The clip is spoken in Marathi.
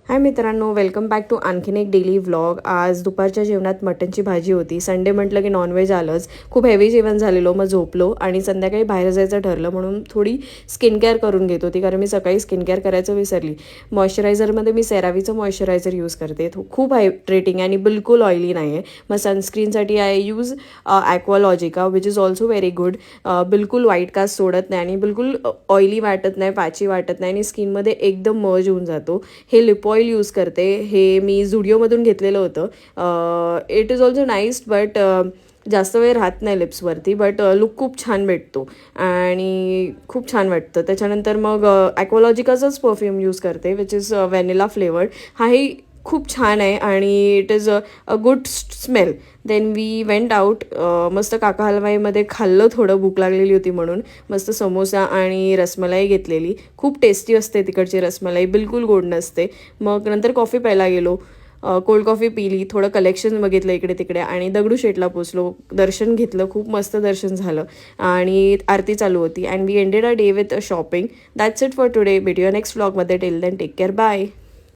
हाय मित्रांनो, वेलकम बॅक टू आणखीन एक डेली व्लॉग. आज दुपारच्या जेवणात मटनची भाजी होती. संडे म्हटलं की नॉनव्हेज आलंच. खूप हेवी जेवण झालेलो, मग झोपलो आणि संध्याकाळी बाहेर जायचं ठरलं म्हणून थोडी स्किन केअर करून घेत होती, कारण मी सकाळी स्किन केअर करायचं विसरली. मॉइश्चरायझरमध्ये मी सेरावीचं मॉइश्चरायझर यूज करते. खूप हायड्रेटिंग आहे आणि बिलकुल ऑइली नाही आहे. मग सनस्क्रीनसाठी I use Aqualogica which is also very good. बिलकुल व्हाईट कास्ट सोडत नाही आणि बिलकुल ऑइली वाटत नाही, पॅची वाटत नाही आणि स्किनमध्ये एकदम मर्ज होऊन जातो. हे लिप ऑइल यूज करते. हे मी झुडिओमधून घेतलेलं होतं. It is also nice but जास्त वेळ राहत नाही लिप्सवरती, बट लुक खूप छान भेटतो आणि खूप छान वाटतं. त्याच्यानंतर मग ॲक्वालॉजिकाचाच परफ्यूम यूज करते विच इज व्हॅनिला फ्लेवर्ड. हाही खूप छान आहे आणि it is a good smell. Then we went out. मस्त काका हलवाईमध्ये खाल्लं, थोडं भूक लागलेली होती म्हणून. मस्त समोसा आणि रसमलाई घेतलेली. खूप टेस्टी असते तिकडची रसमलाई, बिलकुल गोड नसते. मग नंतर कॉफी प्यायला गेलो. कोल्ड कॉफी पिली, थोडं कलेक्शन बघितलं इकडे तिकडे आणि दगडूशेठला पोचलो. दर्शन घेतलं, खूप मस्त दर्शन झालं आणि आरती चालू होती. And we ended a day with a shopping. That's it for today. भेटूया नेक्स्ट व्लॉगमध्ये. Till then take care, bye.